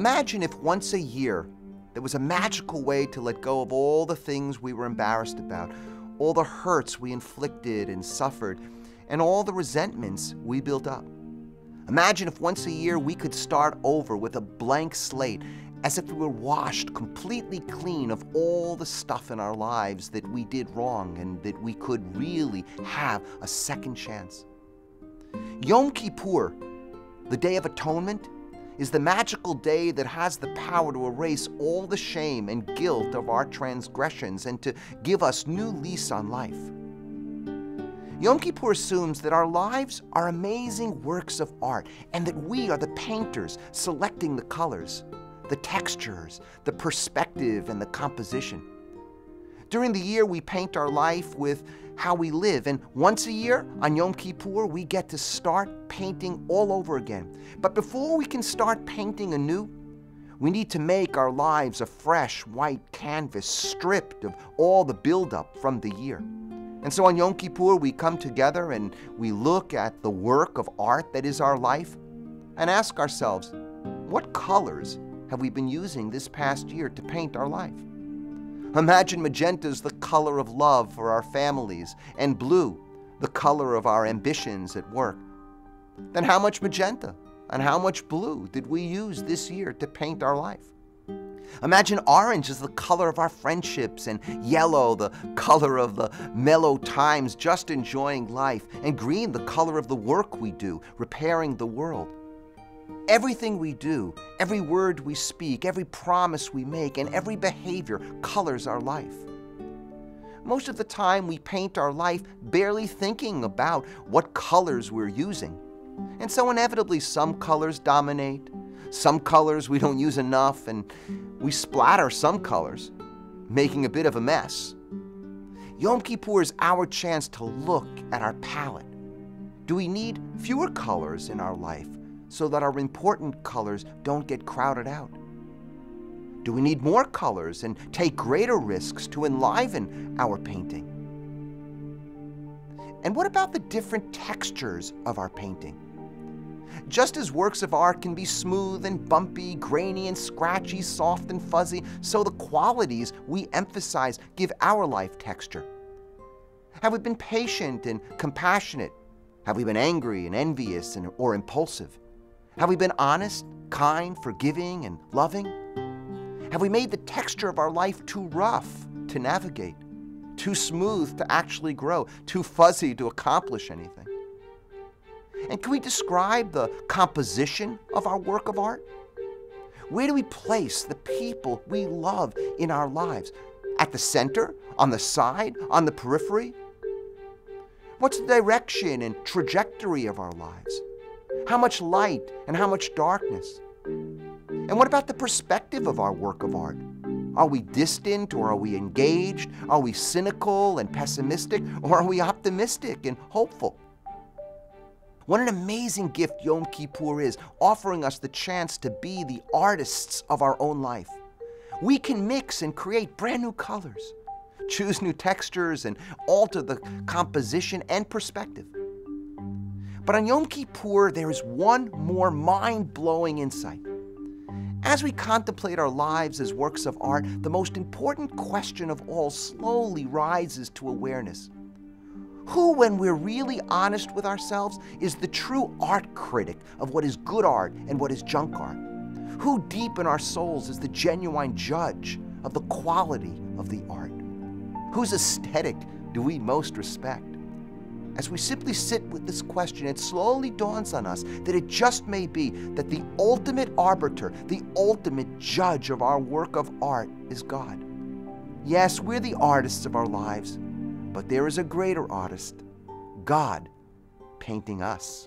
Imagine if once a year there was a magical way to let go of all the things we were embarrassed about, all the hurts we inflicted and suffered, and all the resentments we built up. Imagine if once a year we could start over with a blank slate, as if we were washed completely clean of all the stuff in our lives that we did wrong and that we could really have a second chance. Yom Kippur, the Day of Atonement, is the magical day that has the power to erase all the shame and guilt of our transgressions and to give us new lease on life. Yom Kippur assumes that our lives are amazing works of art and that we are the painters selecting the colors, the textures, the perspective, and the composition. During the year, we paint our life with how we live, and once a year, on Yom Kippur, we get to start painting all over again. But before we can start painting anew, we need to make our lives a fresh white canvas stripped of all the buildup from the year. And so on Yom Kippur, we come together and we look at the work of art that is our life and ask ourselves, what colors have we been using this past year to paint our life? Imagine magenta is the color of love for our families, and blue, the color of our ambitions at work. Then how much magenta and how much blue did we use this year to paint our life? Imagine orange is the color of our friendships, and yellow the color of the mellow times just enjoying life, and green the color of the work we do, repairing the world. Everything we do, every word we speak, every promise we make, and every behavior colors our life. Most of the time we paint our life barely thinking about what colors we're using. And so inevitably some colors dominate, some colors we don't use enough, and we splatter some colors, making a bit of a mess. Yom Kippur is our chance to look at our palette. Do we need fewer colors in our life so that our important colors don't get crowded out? Do we need more colors and take greater risks to enliven our painting? And what about the different textures of our painting? Just as works of art can be smooth and bumpy, grainy and scratchy, soft and fuzzy, so the qualities we emphasize give our life texture. Have we been patient and compassionate? Have we been angry and envious or impulsive? Have we been honest, kind, forgiving, and loving? Have we made the texture of our life too rough to navigate, too smooth to actually grow, too fuzzy to accomplish anything? And can we describe the composition of our work of art? Where do we place the people we love in our lives? At the center? On the side? On the periphery? What's the direction and trajectory of our lives? How much light and how much darkness? And what about the perspective of our work of art? Are we distant or are we engaged? Are we cynical and pessimistic, or are we optimistic and hopeful? What an amazing gift Yom Kippur is, offering us the chance to be the artists of our own life. We can mix and create brand new colors, choose new textures, and alter the composition and perspective. But on Yom Kippur, there is one more mind-blowing insight. As we contemplate our lives as works of art, the most important question of all slowly rises to awareness. Who, when we're really honest with ourselves, is the true art critic of what is good art and what is junk art? Who deep in our souls is the genuine judge of the quality of the art? Whose aesthetic do we most respect? As we simply sit with this question, it slowly dawns on us that it just may be that the ultimate arbiter, the ultimate judge of our work of art is God. Yes, we're the artists of our lives, but there is a greater artist, God, painting us.